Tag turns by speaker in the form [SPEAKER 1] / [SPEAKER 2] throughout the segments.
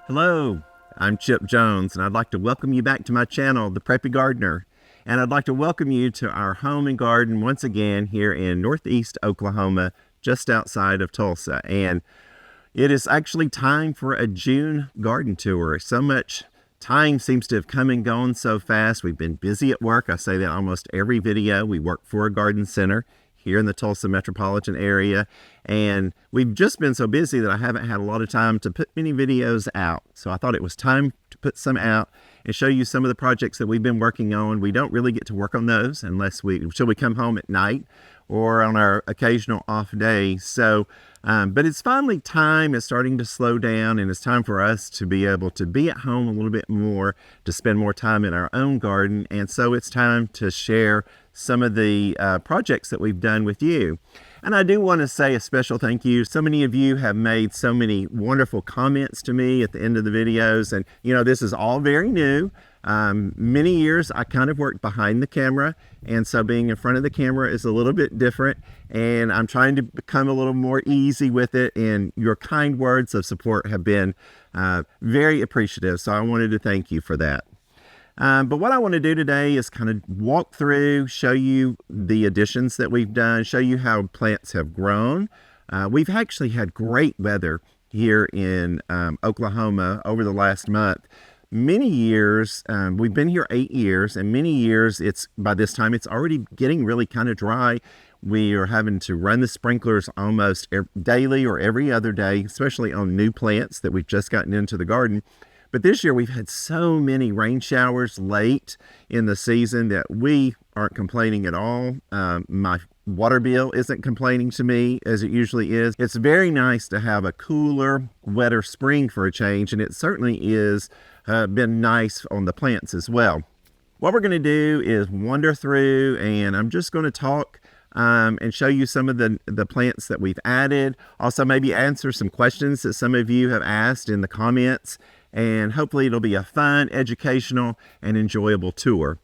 [SPEAKER 1] Hello, I'm Chip Jones, and I'd like to welcome you back to my channel, The Preppy Gardener. And I'd like to welcome you to our home and garden once again here in Northeast Oklahoma, just outside of Tulsa. And it is actually time for a June garden tour. So much time seems to have come and gone so fast. We've been busy at work. I say that almost every video. We work for a garden center here in the Tulsa metropolitan area, and we've just been so busy that I haven't had a lot of time to put many videos out. So I thought it was time to put some out and show you some of the projects that we've been working on. We don't really get to work on those until we come home at night or on our occasional off day. So but it's finally time. It's starting to slow down, and it's time for us to be able to be at home a little bit more, to spend more time in our own garden. And so it's time to share some of the projects that we've done with you. And I do want to say a special thank you. So many of you have made so many wonderful comments to me at the end of the videos. And you know, this is all very new. Many years I kind of worked behind the camera, and so being in front of the camera is a little bit different, and I'm trying to become a little more easy with it, and your kind words of support have been very appreciative, so I wanted to thank you for that. But what I want to do today is kind of walk through, show you the additions that we've done, show you how plants have grown. We've actually had great weather here in Oklahoma over the last month. Many years, we've been here 8 years, and many years by this time it's already getting really kind of dry. We are having to run the sprinklers almost daily or every other day, especially on new plants that we've just gotten into the garden. But this year we've had so many rain showers late in the season that we aren't complaining at all. My water bill isn't complaining to me as it usually is. It's very nice to have a cooler, wetter spring for a change, and it certainly is been nice on the plants as well. What we're going to do is wander through, and I'm just going to talk and show you some of the plants that we've added. Also maybe answer some questions that some of you have asked in the comments, and hopefully it'll be a fun, educational, and enjoyable tour.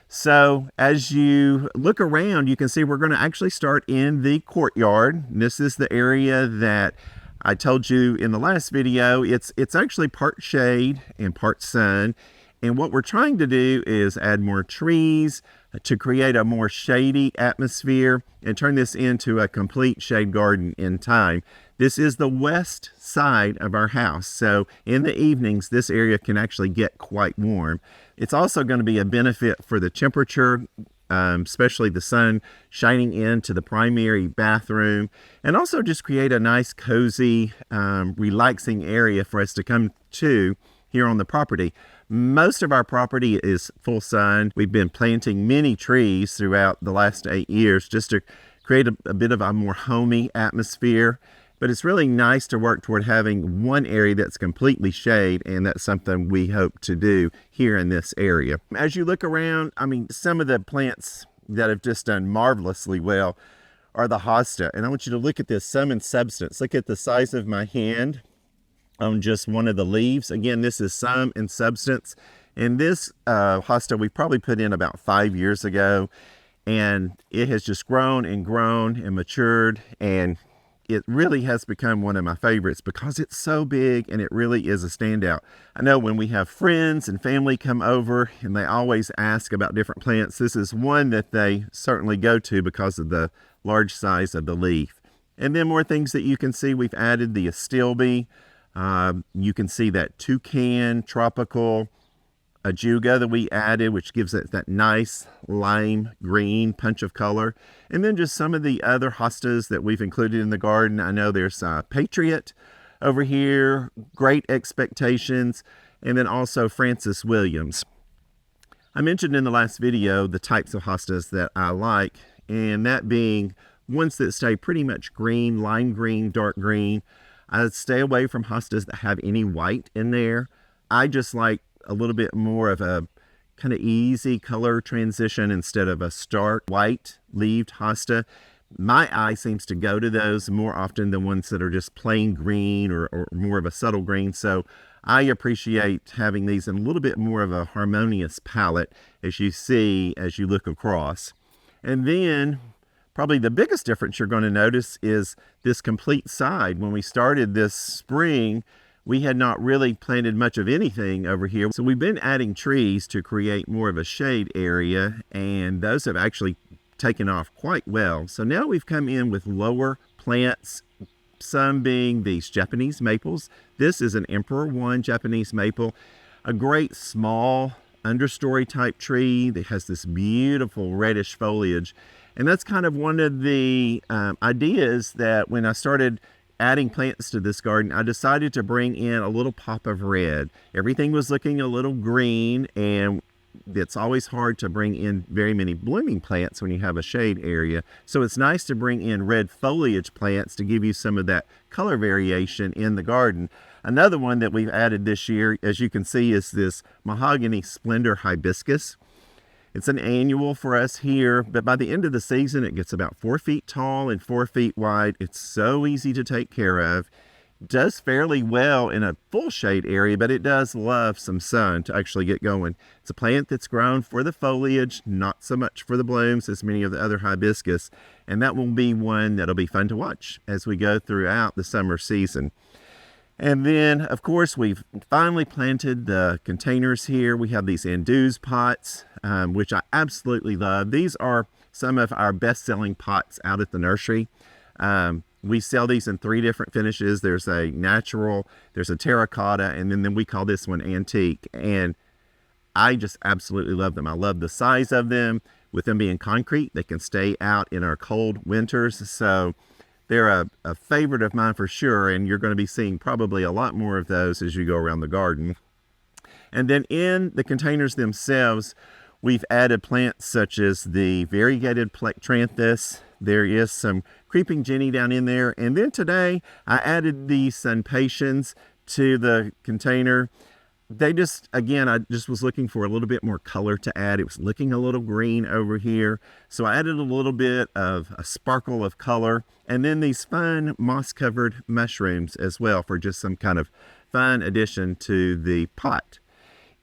[SPEAKER 1] So as you look around, you can see we're going to actually start in the courtyard. This is the area that I told you in the last video. It's actually part shade and part sun. And what we're trying to do is add more trees to create a more shady atmosphere and turn this into a complete shade garden in time. This is the west side of our house, so in the evenings this area can actually get quite warm. It's also going to be a benefit for the temperature, especially the sun shining into the primary bathroom, and also just create a nice cozy relaxing area for us to come to here on the property. Most of our property is full sun. We've been planting many trees throughout the last 8 years just to create a bit of a more homey atmosphere. But it's really nice to work toward having one area that's completely shade, and that's something we hope to do here in this area. As you look around, I mean, some of the plants that have just done marvelously well are the hosta. And I want you to look at this sum and substance. Look at the size of my hand on just one of the leaves. Again, this is sum and substance. And this hosta we probably put in about 5 years ago, and it has just grown and matured, and it really has become one of my favorites because it's so big and it really is a standout. I know when we have friends and family come over and they always ask about different plants, this is one that they certainly go to because of the large size of the leaf. And then more things that you can see, we've added the astilbe. You can see that toucan, tropical, ajuga that we added, which gives it that nice lime green punch of color. And then just some of the other hostas that we've included in the garden. I know there's Patriot over here, Great Expectations, and then also Francis Williams. I mentioned in the last video the types of hostas that I like, and that being ones that stay pretty much green, lime green, dark green. I stay away from hostas that have any white in there. I just like a little bit more of a kind of easy color transition instead of a stark white leaved hosta. My eye seems to go to those more often than ones that are just plain green or more of a subtle green. So I appreciate having these in a little bit more of a harmonious palette as you see as you look across. And then probably the biggest difference you're going to notice is this complete side. When we started this spring, we had not really planted much of anything over here. So we've been adding trees to create more of a shade area, and those have actually taken off quite well. So now we've come in with lower plants, some being these Japanese maples. This is an Emperor 1 Japanese maple, a great small understory type tree that has this beautiful reddish foliage. And that's kind of one of the ideas that when I started adding plants to this garden, I decided to bring in a little pop of red. Everything was looking a little green, and it's always hard to bring in very many blooming plants when you have a shade area. So it's nice to bring in red foliage plants to give you some of that color variation in the garden. Another one that we've added this year, as you can see, is this mahogany splendor hibiscus. It's an annual for us here, but by the end of the season, it gets about 4 feet tall and 4 feet wide. It's so easy to take care of. Does fairly well in a full shade area, but it does love some sun to actually get going. It's a plant that's grown for the foliage, not so much for the blooms as many of the other hibiscus, and that will be one that'll be fun to watch as we go throughout the summer season. And then, of course, we've finally planted the containers here. We have these induce pots, which I absolutely love. These are some of our best-selling pots out at the nursery. We sell these in 3 different finishes. There's a natural, there's a terracotta, and then we call this one antique. And I just absolutely love them. I love the size of them. With them being concrete, they can stay out in our cold winters. So they're a favorite of mine for sure, and you're going to be seeing probably a lot more of those as you go around the garden. And then in the containers themselves, we've added plants such as the variegated plectranthus. There is some creeping jenny down in there. And then today, I added the sunpatiens to the container. They just, again, I just was looking for a little bit more color to add. It was looking a little green over here. So I added a little bit of a sparkle of color. And then these fun moss-covered mushrooms as well for just some kind of fun addition to the pot.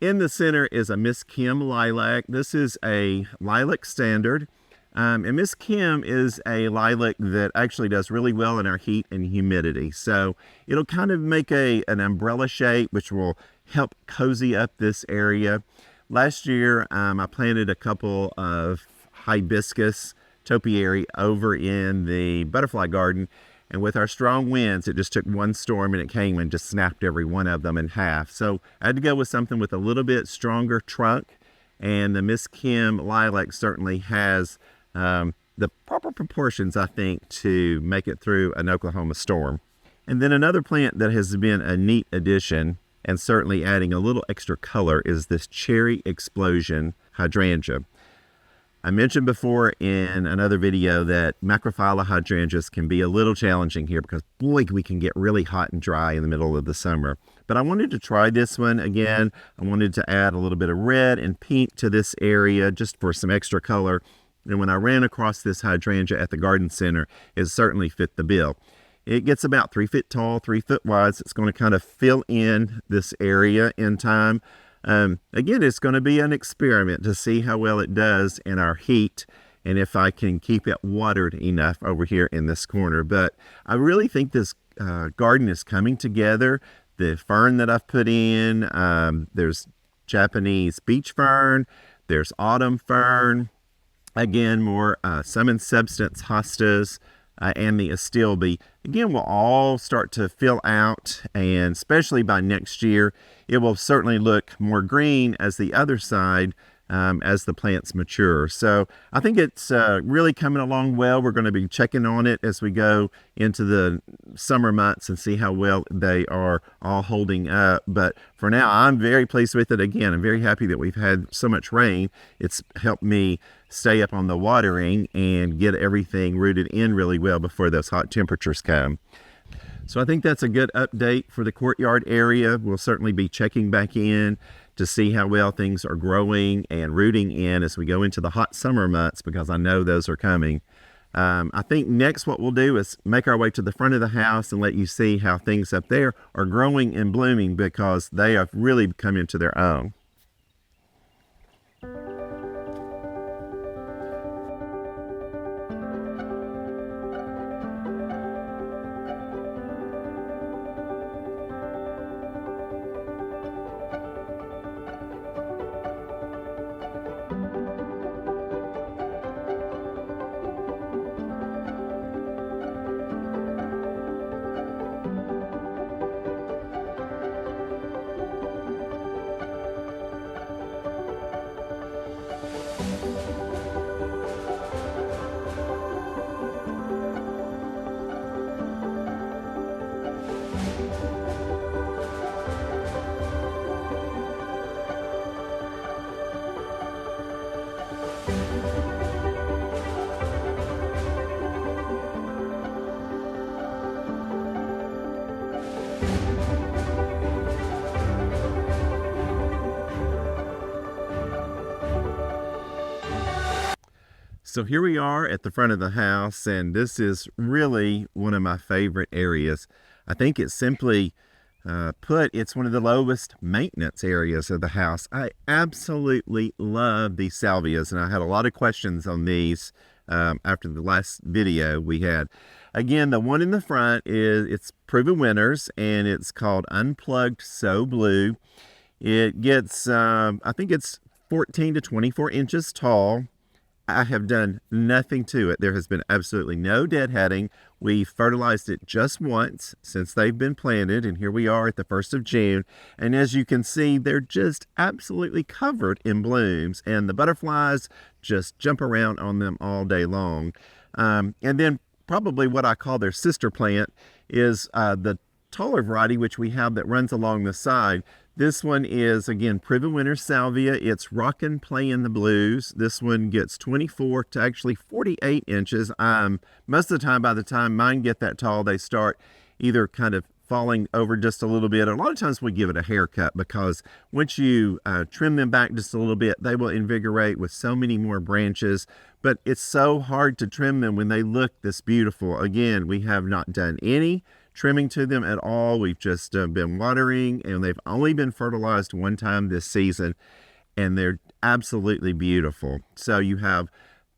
[SPEAKER 1] In the center is a Miss Kim lilac. This is a lilac standard. And Miss Kim is a lilac that actually does really well in our heat and humidity. So it'll kind of make an umbrella shape, which will help cozy up this area. Last year, I planted a couple of hibiscus topiary over in the butterfly garden. And with our strong winds, it just took one storm and it came and just snapped every one of them in half. So I had to go with something with a little bit stronger trunk. And the Miss Kim lilac certainly has the proper proportions, I think, to make it through an Oklahoma storm. And then another plant that has been a neat addition and certainly adding a little extra color is this cherry explosion hydrangea. I mentioned before in another video that macrophylla hydrangeas can be a little challenging here because, boy, we can get really hot and dry in the middle of the summer. But I wanted to try this one again. I wanted to add a little bit of red and pink to this area just for some extra color. And when I ran across this hydrangea at the garden center, it certainly fit the bill. It gets about 3 feet tall, 3 foot wide, so it's going to kind of fill in this area in time. Again, it's going to be an experiment to see how well it does in our heat and if I can keep it watered enough over here in this corner. But I really think this garden is coming together. The fern that I've put in, there's Japanese beach fern, there's autumn fern, again, more sum and substance hostas, and the astilbe, again, will all start to fill out, and especially by next year, it will certainly look more green as the other side as the plants mature. So I think it's really coming along well. We're going to be checking on it as we go into the summer months and see how well they are all holding up. But for now, I'm very pleased with it. Again, I'm very happy that we've had so much rain. It's helped me stay up on the watering and get everything rooted in really well before those hot temperatures come. So I think that's a good update for the courtyard area. We'll certainly be checking back in to see how well things are growing and rooting in as we go into the hot summer months, because I know those are coming. I think next what we'll do is make our way to the front of the house and let you see how things up there are growing and blooming, because they have really come into their own. So here we are at the front of the house, and this is really one of my favorite areas. I think it's simply put, it's one of the lowest maintenance areas of the house. I absolutely love these salvias, and I had a lot of questions on these after the last video we had. Again, the one in the front it's proven winners, and it's called Unplugged So Blue. It gets, I think it's 14 to 24 inches tall. I have done nothing to it. There has been absolutely no deadheading. We fertilized it just once since they've been planted, and here we are at the 1st of June. And as you can see, they're just absolutely covered in blooms, and the butterflies just jump around on them all day long. And then probably what I call their sister plant is the taller variety, which we have that runs along the side. This one is, again, Proven Winter Salvia. It's rockin' playing the blues. This one gets 24 to actually 48 inches. Most of the time, by the time mine get that tall, they start either kind of falling over just a little bit. A lot of times we give it a haircut, because once you trim them back just a little bit, they will invigorate with so many more branches. But it's so hard to trim them when they look this beautiful. Again, we have not done any trimming to them at all. We've just been watering, and they've only been fertilized one time this season, and they're absolutely beautiful. So you have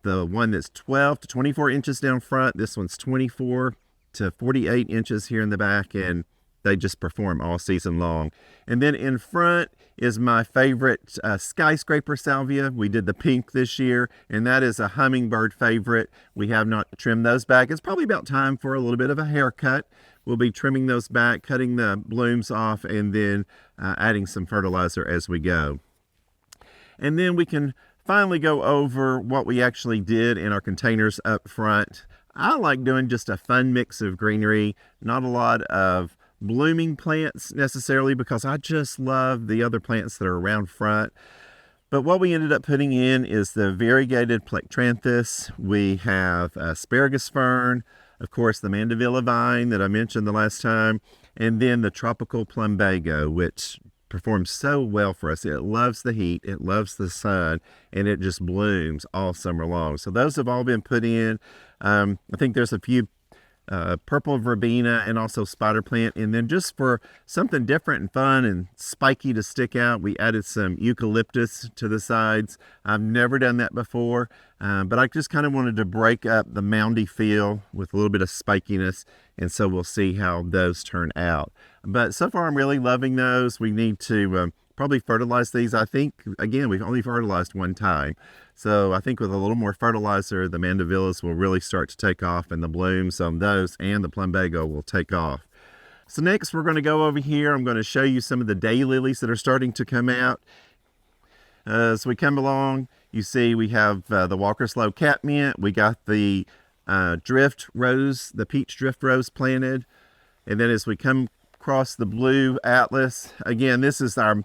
[SPEAKER 1] the one that's 12 to 24 inches down front. This one's 24 to 48 inches here in the back, and they just perform all season long. And then in front is my favorite skyscraper salvia. We did the pink this year, and that is a hummingbird favorite. We have not trimmed those back. It's probably about time for a little bit of a haircut. We'll be trimming those back, cutting the blooms off, and then adding some fertilizer as we go. And then we can finally go over what we actually did in our containers up front. I like doing just a fun mix of greenery, not a lot of blooming plants necessarily, because I just love the other plants that are around front. But what we ended up putting in is the variegated plectranthus. We have asparagus fern, of course, the mandevilla vine that I mentioned the last time, and then the tropical plumbago, which performs so well for us. It loves the heat, it loves the sun, and it just blooms all summer long. So those have all been put in. I think there's a few purple verbena and also spider plant. And then just for something different and fun and spiky to stick out, we added some eucalyptus to the sides. I've never done that before, but I just kind of wanted to break up the moundy feel with a little bit of spikiness, and so we'll see how those turn out. But so far I'm really loving those. We need to probably fertilize these. I think, again, we've only fertilized one time. So I think with a little more fertilizer, the mandevillas will really start to take off, and the blooms on those and the plumbago will take off. So next we're going to go over here. I'm going to show you some of the daylilies that are starting to come out. As we come along, you see we have the Walker Slow catmint. We got the drift rose, the peach drift rose planted. And then as we come across the blue atlas, again, this is our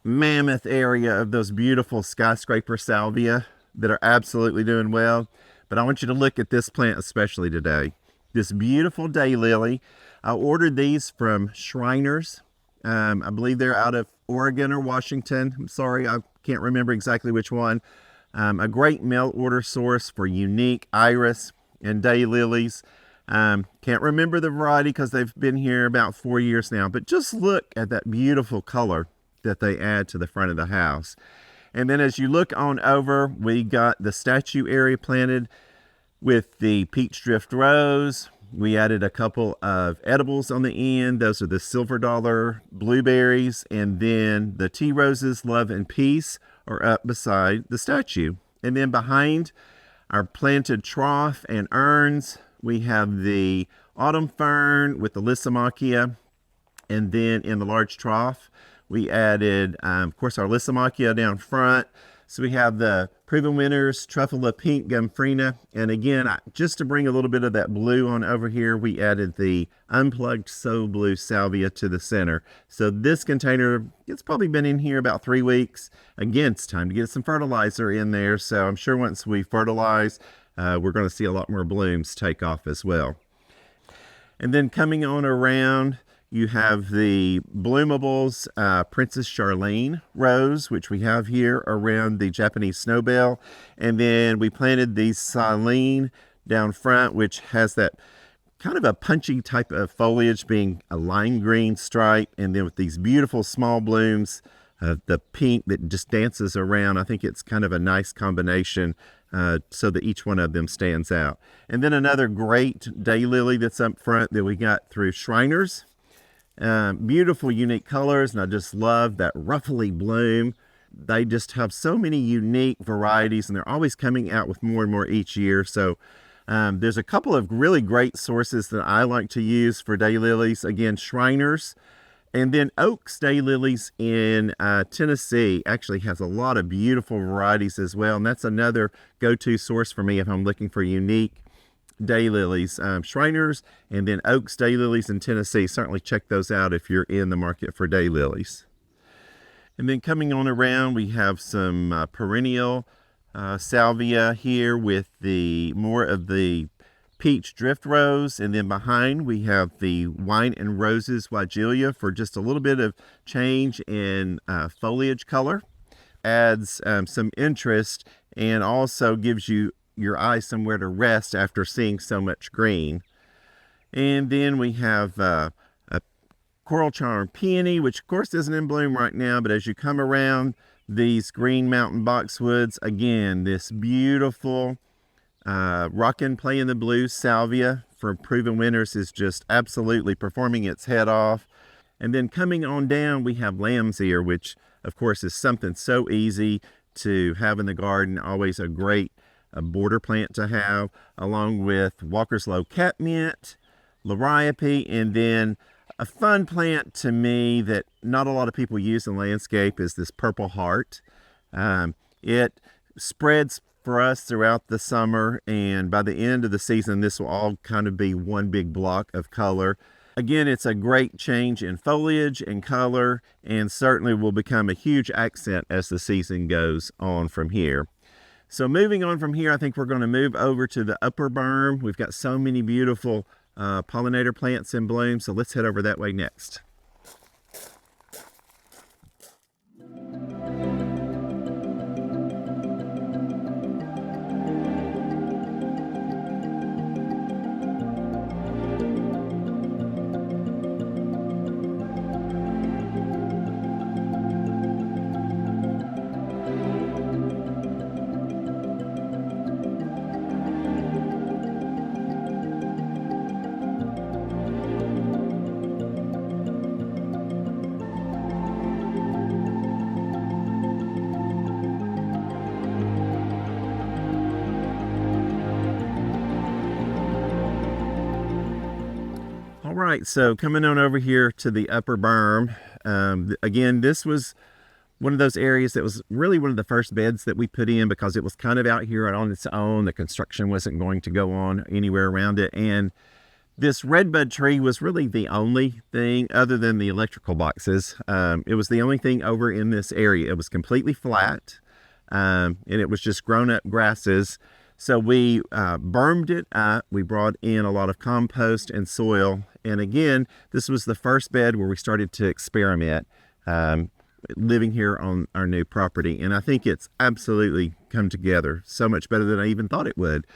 [SPEAKER 1] mammoth area of those beautiful skyscraper salvia that are absolutely doing well. But I want you to look at this plant especially today. This beautiful daylily. I ordered these from Shriners. I believe they're out of Oregon or Washington. I'm sorry, I can't remember exactly which one. A great mail order source for unique iris and daylilies. Can't remember the variety because they've been here about 4 years now, but just look at that beautiful color that they add to the front of the house. And then as you look on over, we got the statue area planted with the peach drift rose. We added a couple of edibles on the end. Those are the silver dollar blueberries, and then the tea roses, love and peace, are up beside the statue. And then behind our planted trough and urns, we have the autumn fern with the Lysimachia. And then in the large trough, we added, of course, our Lysimachia down front, So we have the Proven Winners, Truffula Pink Gumfrina. And again, just to bring a little bit of that blue on over here, we added the Unplugged So Blue Salvia to the center. So this container, it's probably been in here about 3 weeks. Again, it's time to get some fertilizer in there. So I'm sure once we fertilize, we're going to see a lot more blooms take off as well. And then coming on around, you have the Bloomables Princess Charlene rose, which we have here around the Japanese snowbell. And then we planted the Silene down front, which has that kind of a punchy type of foliage, being a lime green stripe. And then with these beautiful small blooms, the pink that just dances around. I think it's kind of a nice combination so that each one of them stands out. And then another great daylily that's up front that we got through Shriners. Beautiful, unique colors, and I just love that ruffly bloom. They just have so many unique varieties, and they're always coming out with more and more each year. So there's a couple of really great sources that I like to use for daylilies. Again, Shriners, and then Oaks daylilies in Tennessee actually has a lot of beautiful varieties as well, and that's another go-to source for me if I'm looking for unique daylilies. Shriners and then Oaks daylilies in Tennessee. Certainly check those out if you're in the market for daylilies. And then coming on around, we have some perennial salvia here with the more of the peach drift rose, and then behind we have the wine and roses weigelia for just a little bit of change in foliage color. Adds some interest and also gives you your eye somewhere to rest after seeing so much green. And then we have a coral charm peony, which of course isn't in bloom right now, but as you come around these green mountain boxwoods, again, this beautiful rockin' play in the blue salvia from Proven Winners is just absolutely performing its head off. And then coming on down, we have lamb's ear, which of course is something so easy to have in the garden, always a great border plant to have, along with Walker's Low catmint, liriope, and then a fun plant to me that not a lot of people use in landscape is this purple heart. It spreads for us throughout the summer, and by the end of the season, this will all kind of be one big block of color. Again, it's a great change in foliage and color, and certainly will become a huge accent as the season goes on from here. So moving on from here, I think we're going to move over to the upper berm. We've got so many beautiful pollinator plants in bloom, so let's head over that way next. All right, so coming on over here to the upper berm, again, this was one of those areas that was really one of the first beds that we put in because it was kind of out here on its own. The construction wasn't going to go on anywhere around it, and this redbud tree was really the only thing other than the electrical boxes. It was the only thing over in this area. It was completely flat, and it was just grown up grasses. So we bermed it up. We brought in a lot of compost and soil. And again, this was the first bed where we started to experiment living here on our new property. And I think it's absolutely come together so much better than I even thought it would.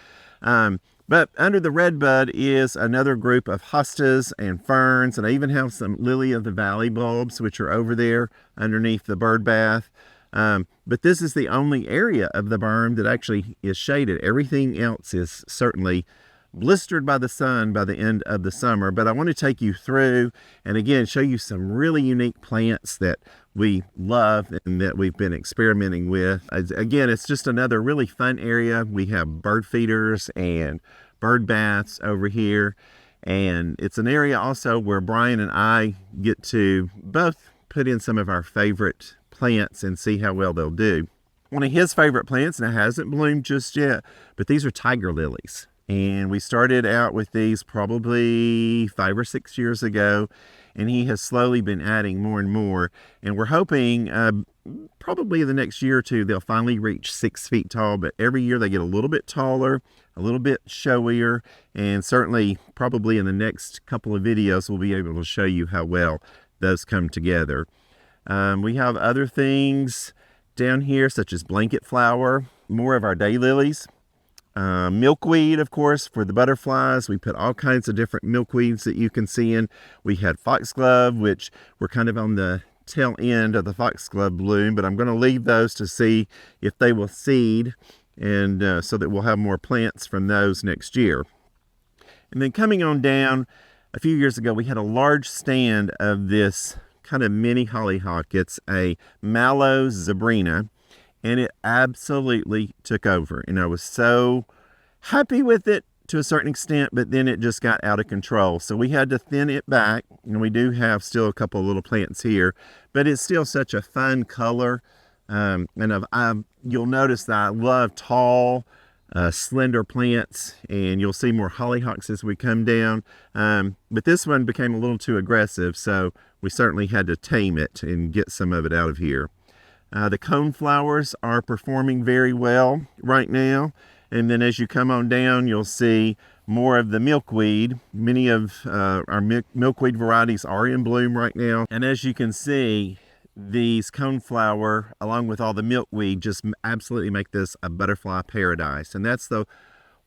[SPEAKER 1] But under the redbud is another group of hostas and ferns. And I even have some lily of the valley bulbs, which are over there underneath the bird bath. But this is the only area of the berm that actually is shaded. Everything else is certainly blistered by the sun by the end of the summer. But I want to take you through and again show you some really unique plants that we love and that we've been experimenting with. Again, it's just another really fun area. We have bird feeders and bird baths over here. And it's an area also where Brian and I get to both put in some of our favorite plants and see how well they'll do. One of his favorite plants, and it hasn't bloomed just yet, but these are tiger lilies. And we started out with these probably 5 or 6 years ago, and he has slowly been adding more and more. And we're hoping probably in the next year or two, they'll finally reach 6 feet tall, but every year they get a little bit taller, a little bit showier, and certainly probably in the next couple of videos, we'll be able to show you how well those come together. We have other things down here, such as blanket flower, more of our daylilies. Milkweed, of course, for the butterflies. We put all kinds of different milkweeds that you can see in. We had foxglove, which we're kind of on the tail end of the foxglove bloom, but I'm going to leave those to see if they will seed, and so that we'll have more plants from those next year. And then coming on down, a few years ago, we had a large stand of this kind of mini hollyhock. It's a mallow zebrina, and it absolutely took over. And I was so happy with it to a certain extent, but then it just got out of control. So we had to thin it back, and we do have still a couple of little plants here, but it's still such a fun color. And you'll notice that I love tall, slender plants, and you'll see more hollyhocks as we come down. But this one became a little too aggressive, so we certainly had to tame it and get some of it out of here. The coneflowers are performing very well right now. And then as you come on down, you'll see more of the milkweed. Many of our milkweed varieties are in bloom right now. And as you can see, these coneflower, along with all the milkweed, just absolutely make this a butterfly paradise. And that's the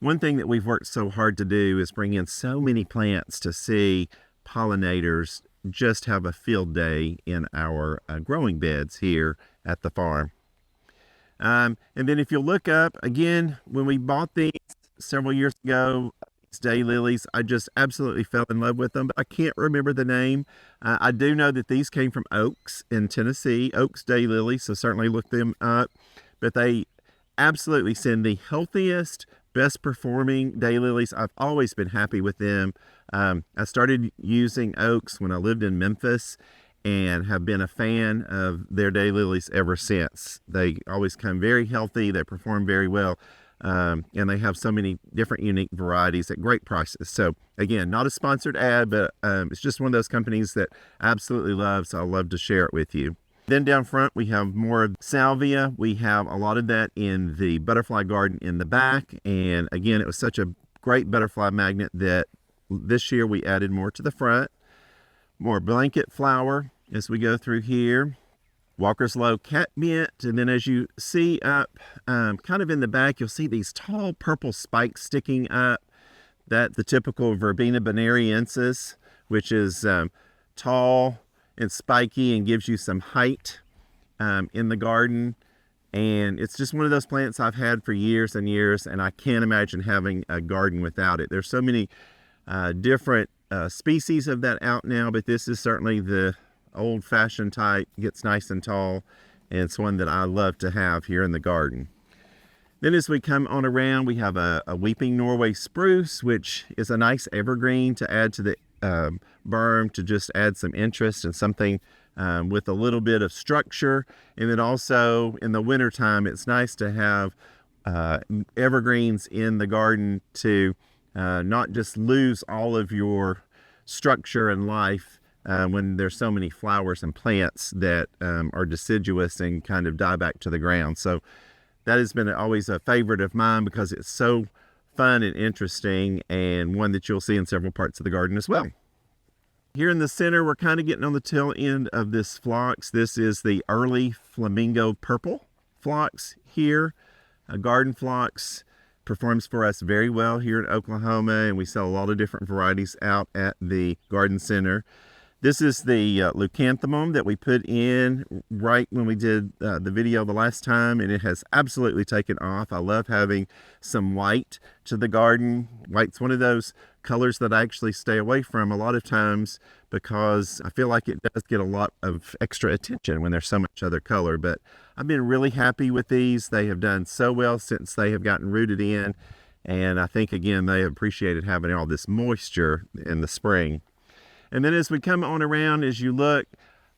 [SPEAKER 1] one thing that we've worked so hard to do, is bring in so many plants to see pollinators just have a field day in our growing beds here at the farm. And then if you look up, again, when we bought these several years ago, these daylilies, I just absolutely fell in love with them, but I can't remember the name. I do know that these came from Oaks in Tennessee, Oaks daylilies, so certainly look them up. But they absolutely send the healthiest, best performing daylilies. I've always been happy with them. I started using Oaks when I lived in Memphis, and have been a fan of their daylilies ever since. They always come very healthy, they perform very well, and they have so many different unique varieties at great prices. So again, not a sponsored ad, but it's just one of those companies that I absolutely love, so I love to share it with you. Then down front, we have more of salvia. We have a lot of that in the butterfly garden in the back, and again, it was such a great butterfly magnet that this year we added more to the front. More blanket flower as we go through here. Walker's Low catmint, and then as you see up kind of in the back, you'll see these tall purple spikes sticking up. That the typical Verbena bonariensis, which is tall and spiky and gives you some height in the garden. And it's just one of those plants I've had for years and years, and I can't imagine having a garden without it. There's so many different species of that out now, but this is certainly the old-fashioned type. Gets nice and tall, and it's one that I love to have here in the garden. Then as we come on around, we have a weeping Norway spruce, which is a nice evergreen to add to the berm, to just add some interest and something with a little bit of structure. And then also in the wintertime, it's nice to have evergreens in the garden to not just lose all of your structure and life when there's so many flowers and plants that are deciduous and kind of die back to the ground. So that has been always a favorite of mine because it's so fun and interesting, and one that you'll see in several parts of the garden as well. Here in the center, we're kind of getting on the tail end of this phlox. This is the early flamingo purple phlox here. A garden phlox performs for us very well here in Oklahoma, and we sell a lot of different varieties out at the garden center. This is the leucanthemum that we put in right when we did the video the last time, and it has absolutely taken off. I love having some white to the garden. White's one of those colors that I actually stay away from a lot of times because I feel like it does get a lot of extra attention when there's so much other color. But I've been really happy with these. They have done so well since they have gotten rooted in, and I think, again, they have appreciated having all this moisture in the spring. And then as we come on around, as you look,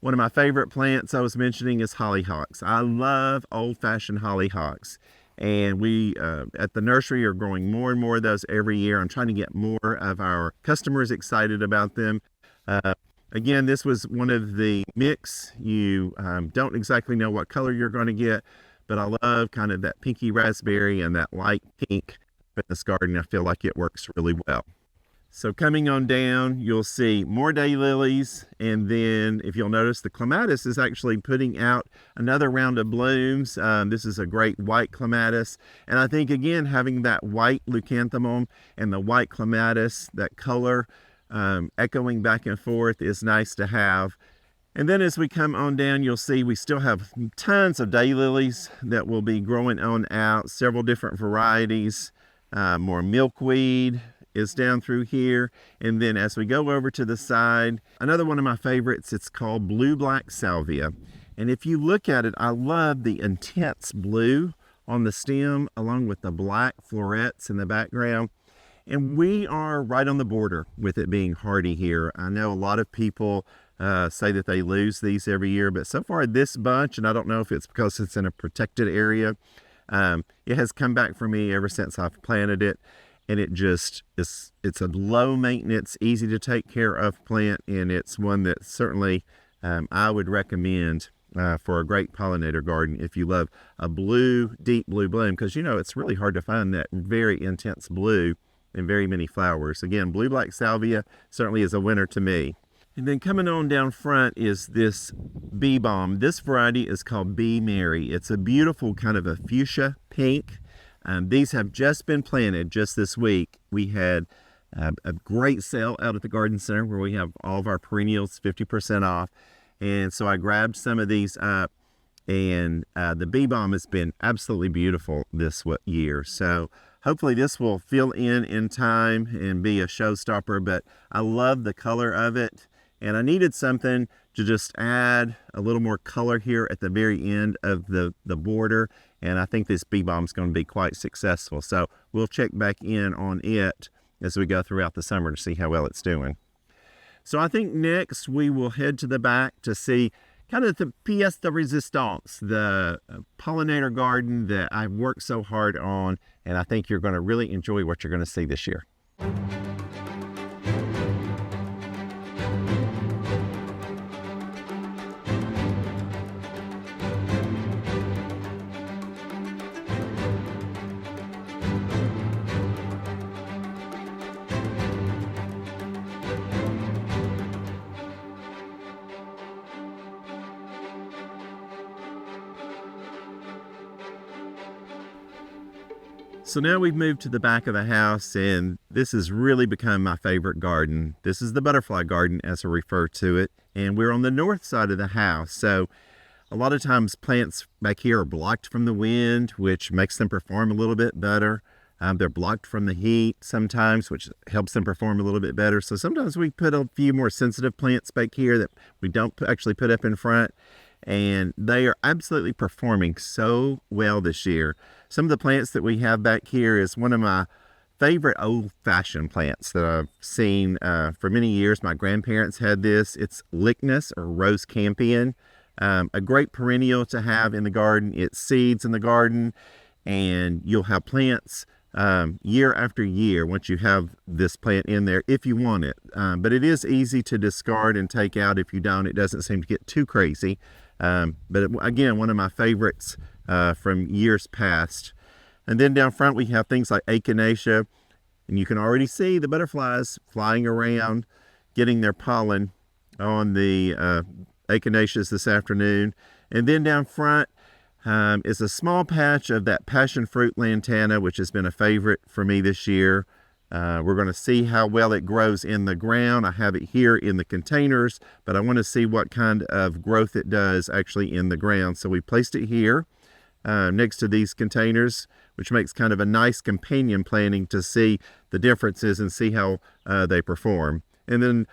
[SPEAKER 1] One of my favorite plants I was mentioning is hollyhocks. I love old-fashioned hollyhocks. And we at the nursery are growing more and more of those every year. I'm trying to get more of our customers excited about them. Again, this was one of the mix. You don't exactly know what color you're going to get, but I love kind of that pinky raspberry and that light pink in this garden. I feel like it works really well. So coming on down, you'll see more daylilies, and then if you'll notice, the clematis is actually putting out another round of blooms. This is a great white clematis, and I think again having that white leucanthemum and the white clematis, that color echoing back and forth, is nice to have. And then as we come on down, you'll see we still have tons of daylilies that will be growing on out, several different varieties, more milkweed is down through here. And then as we go over to the side, another one of my favorites, it's called blue black salvia. And if you look at it, I love the intense blue on the stem along with the black florets in the background. And we are right on the border with it being hardy here. I know a lot of people say that they lose these every year, but so far this bunch, and I don't know if it's because it's in a protected area, it has come back for me ever since I've planted it. And it just is, it's a low maintenance, easy to take care of plant, and it's one that certainly I would recommend for a great pollinator garden if you love a blue, deep blue bloom, because you know it's really hard to find that very intense blue in very many flowers. Again, blue black salvia certainly is a winner to me. And then coming on down front is this bee balm. This variety is called Bee Mary. It's a beautiful kind of a fuchsia pink. These have just been planted just this week. We had a great sale out at the garden center where we have all of our perennials 50% off. And so I grabbed some of these up, and the bee balm has been absolutely beautiful this year. So hopefully this will fill in time and be a showstopper, but I love the color of it. And I needed something to just add a little more color here at the very end of the border. And I think this bee balm is going to be quite successful. So we'll check back in on it as we go throughout the summer to see how well it's doing. So I think next we will head to the back to see kind of the pièce de résistance, the pollinator garden that I've worked so hard on. And I think you're going to really enjoy what you're going to see this year. So now we've moved to the back of the house, and this has really become my favorite garden. This is the butterfly garden, as I refer to it, and we're on the north side of the house. So a lot of times plants back here are blocked from the wind, which makes them perform a little bit better. They're blocked from the heat sometimes, which helps them perform a little bit better. So sometimes we put a few more sensitive plants back here that we don't actually put up in front, and they are absolutely performing so well this year. Some of the plants that we have back here is one of my favorite old-fashioned plants that I've seen for many years. My grandparents had this. It's Lychnis or Rose Campion, a great perennial to have in the garden. It seeds in the garden, and you'll have plants year after year once you have this plant in there if you want it. But it is easy to discard and take out if you don't. It doesn't seem to get too crazy. Again, one of my favorites from years past. And then down front we have things like echinacea, and you can already see the butterflies flying around getting their pollen on the echinaceas this afternoon. And then down front is a small patch of that passion fruit lantana, which has been a favorite for me this year. We're going to see how well it grows in the ground. I have it here in the containers, but I want to see what kind of growth it does actually in the ground. So we placed it here next to these containers, which makes kind of a nice companion planting to see the differences and see how they perform. And then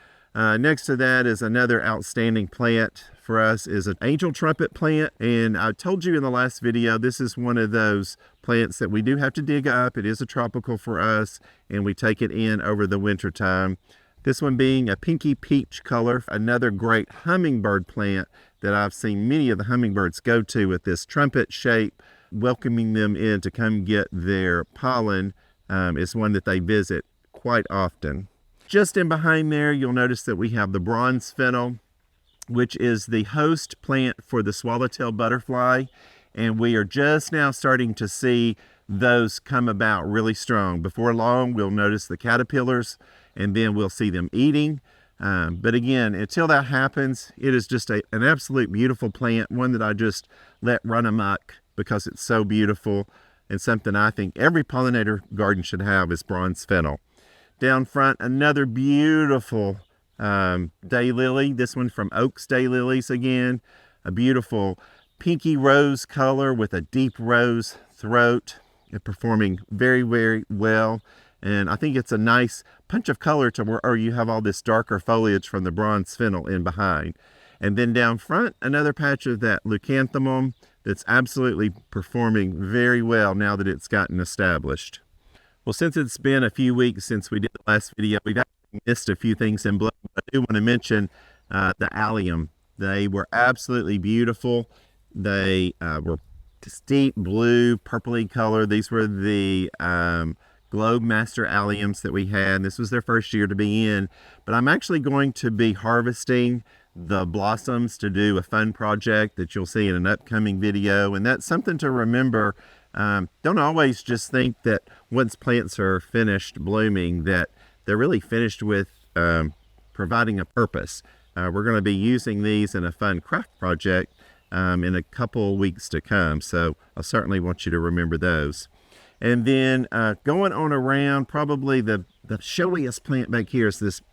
[SPEAKER 1] next to that is another outstanding plant for us is an angel trumpet plant. And I told you in the last video, this is one of those plants that we do have to dig up. It is a tropical for us, and we take it in over the winter time. This one being a pinky peach color, another great hummingbird plant that I've seen many of the hummingbirds go to with this trumpet shape, welcoming them in to come get their pollen. Is one that they visit quite often. Just in behind there, you'll notice that we have the bronze fennel, which is the host plant for the swallowtail butterfly. And we are just now starting to see those come about really strong. Before long, we'll notice the caterpillars, and then we'll see them eating. But again, until that happens, it is just an absolute beautiful plant, one that I just let run amok because it's so beautiful, and something I think every pollinator garden should have is bronze fennel. Down front, another beautiful daylily, this one from Oaks Daylilies again, a beautiful pinky rose color with a deep rose throat, and performing very, very well. And I think it's a nice punch of color to where you have all this darker foliage from the bronze fennel in behind. And then down front, another patch of that leucanthemum that's absolutely performing very well now that it's gotten established. Well, since it's been a few weeks since we did the last video, we've actually missed a few things in bloom. I do want to mention the allium. They were absolutely beautiful. They were deep blue, purpley color. These were the Globe Master alliums that we had. This was their first year to be in, but I'm actually going to be harvesting the blossoms to do a fun project that you'll see in an upcoming video. And that's something to remember. Don't always just think that once plants are finished blooming that they're really finished with providing a purpose. We're going to be using these in a fun craft project in a couple weeks to come, so I certainly want you to remember those. And then going on around, probably the showiest plant back here is this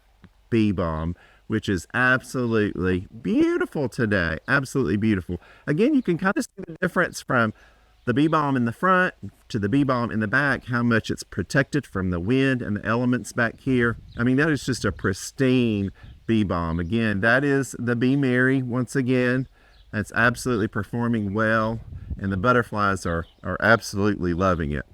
[SPEAKER 1] bee balm, which is absolutely beautiful today. Absolutely beautiful. Again, you can kind of see the difference from the bee balm in the front to the bee balm in the back, how much it's protected from the wind and the elements back here. I mean, that is just a pristine bee balm. Again, that is the Bee Mary once again. That's absolutely performing well, and the butterflies are absolutely loving it.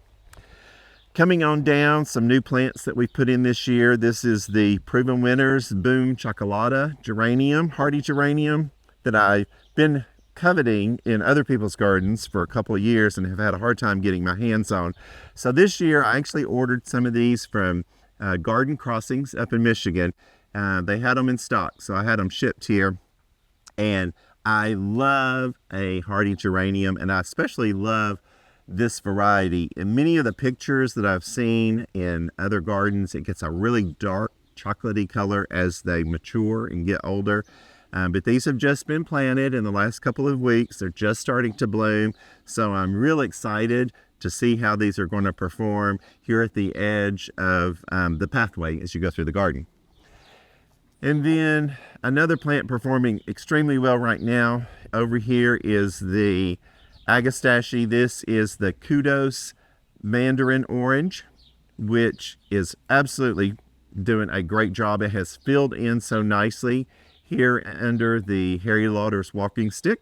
[SPEAKER 1] Coming on down, some new plants that we put in this year. This is the Proven Winners Boom Chocolata geranium, hardy geranium, that I've been coveting in other people's gardens for a couple of years and have had a hard time getting my hands on. So this year I actually ordered some of these from Garden Crossings up in Michigan. They had them in stock, so I had them shipped here. And I love a hardy geranium, and I especially love this variety. In many of the pictures that I've seen in other gardens, it gets a really dark chocolatey color as they mature and get older. But these have just been planted in the last couple of weeks. They're just starting to bloom. So I'm really excited to see how these are going to perform here at the edge of the pathway as you go through the garden. And then another plant performing extremely well right now over here is the Agastache. This is the Kudos Mandarin Orange, which is absolutely doing a great job. It has filled in so nicely here under the Harry Lauder's walking stick.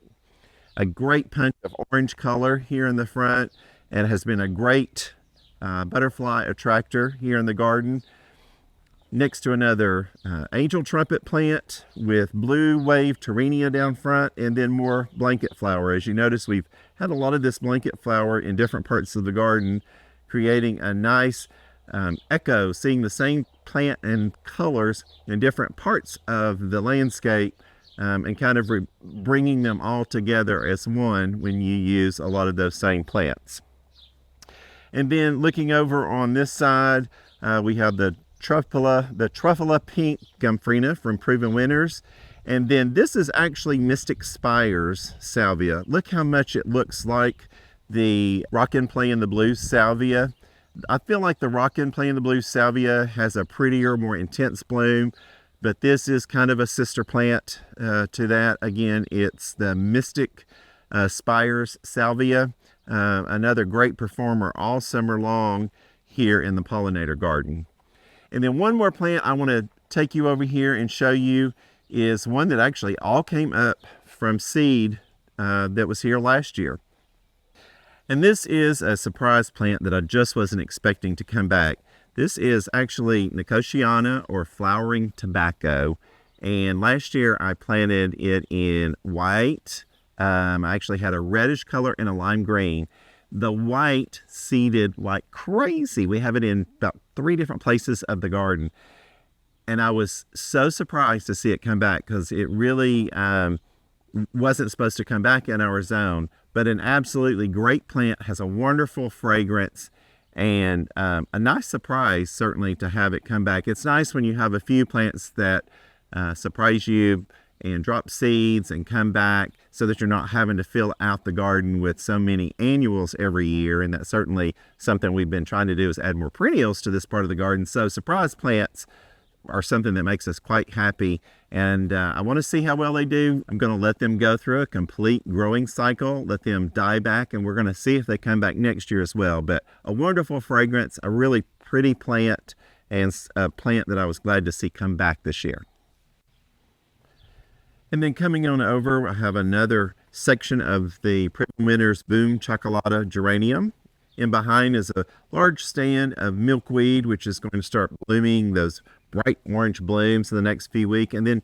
[SPEAKER 1] A great punch of orange color here in the front, and has been a great butterfly attractor here in the garden. Next to another angel trumpet plant with blue wave Terenia down front, and then more blanket flower. As you notice, we've had a lot of this blanket flower in different parts of the garden, creating a nice echo, seeing the same plant and colors in different parts of the landscape, and kind of bringing them all together as one when you use a lot of those same plants. And then looking over on this side, we have the Truffula Pink Gomphrena from Proven Winners. And then this is actually Mystic Spires Salvia. Look how much it looks like the Rockin' Play in the Blue Salvia. I feel like the Rockin' Play in the Blue Salvia has a prettier, more intense bloom, but this is kind of a sister plant to that. Again, it's the Mystic Spires Salvia, another great performer all summer long here in the Pollinator garden. And then one more plant I want to take you over here and show you is one that actually all came up from seed that was here last year. And this is a surprise plant that I just wasn't expecting to come back. This is actually Nicotiana or flowering tobacco. And last year I planted it in white. I actually had a reddish color and a lime green. The white seeded like crazy. We have it in about 3 different places of the garden. And I was so surprised to see it come back because it really wasn't supposed to come back in our zone. But an absolutely great plant, has a wonderful fragrance, and a nice surprise certainly to have it come back. It's nice when you have a few plants that surprise you and drop seeds and come back, so that you're not having to fill out the garden with so many annuals every year. And that's certainly something we've been trying to do, is add more perennials to this part of the garden. So surprise plants are something that makes us quite happy, and I want to see how well they do. I'm going to let them go through a complete growing cycle, let them die back, and we're going to see if they come back next year as well. But a wonderful fragrance, a really pretty plant, and a plant that I was glad to see come back this year. And then coming on over, I have another section of the Preppy Winter's Boom Chocolata geranium. In behind is a large stand of milkweed, which is going to start blooming those bright orange blooms in the next few weeks. And then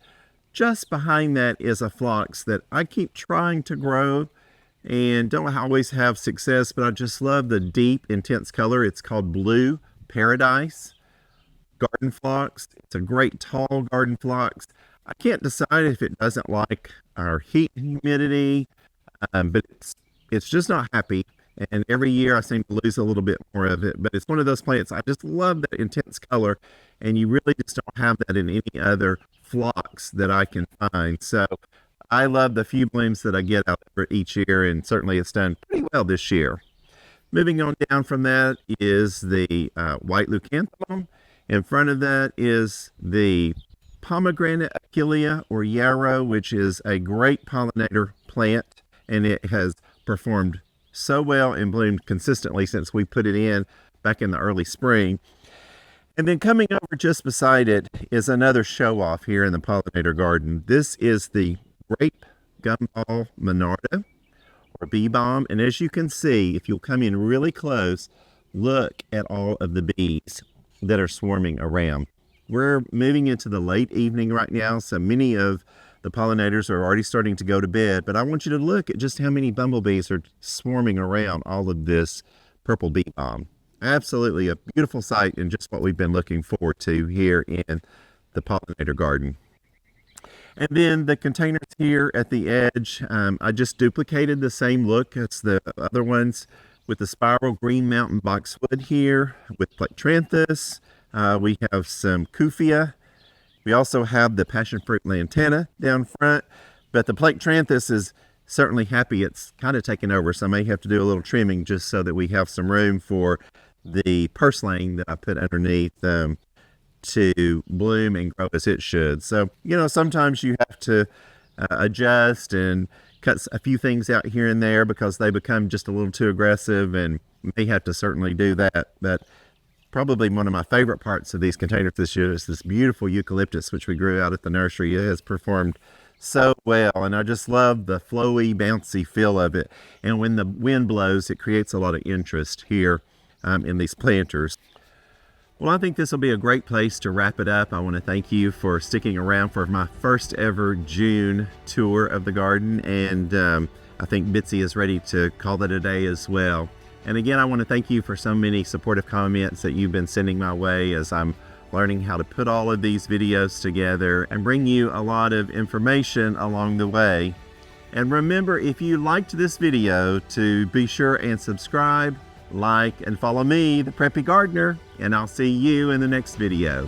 [SPEAKER 1] just behind that is a phlox that I keep trying to grow and don't always have success, but I just love the deep, intense color. It's called Blue Paradise Garden Phlox. It's a great tall garden phlox. I can't decide if it doesn't like our heat and humidity, but it's just not happy. And every year I seem to lose a little bit more of it. But it's one of those plants, I just love that intense color, and you really just don't have that in any other phlox that I can find. So I love the few blooms that I get out of it each year, and certainly it's done pretty well this year. Moving on down from that is the white leucanthemum. In front of that is the pomegranate achillea or yarrow, which is a great pollinator plant, and it has performed so well and bloomed consistently since we put it in back in the early spring. And then coming over just beside it is another show off here in the pollinator garden. This is the grape gumball monarda or bee balm. And as you can see, if you'll come in really close, look at all of the bees that are swarming around. We're moving into the late evening right now, so many of the pollinators are already starting to go to bed, but I want you to look at just how many bumblebees are swarming around all of this purple bee balm. Absolutely a beautiful sight, and just what we've been looking forward to here in the pollinator garden. And then the containers here at the edge, I just duplicated the same look as the other ones with the spiral green mountain boxwood here with Plectranthus. We have some Kufia. We also have the passion fruit lantana down front, but the Plectranthus is certainly happy. It's kind of taken over, so I may have to do a little trimming just so that we have some room for the purslane that I put underneath to bloom and grow as it should. So, you know, sometimes you have to adjust and cut a few things out here and there because they become just a little too aggressive, and may have to certainly do that. But probably one of my favorite parts of these containers this year is this beautiful eucalyptus, which we grew out at the nursery. It has performed so well, and I just love the flowy, bouncy feel of it. And when the wind blows, it creates a lot of interest here in these planters. Well, I think this will be a great place to wrap it up. I want to thank you for sticking around for my first ever June tour of the garden, and I think Bitsy is ready to call that a day as well. And again, I want to thank you for so many supportive comments that you've been sending my way as I'm learning how to put all of these videos together and bring you a lot of information along the way. And remember, if you liked this video, to be sure and subscribe, like, and follow me, the Preppy Gardener, and I'll see you in the next video.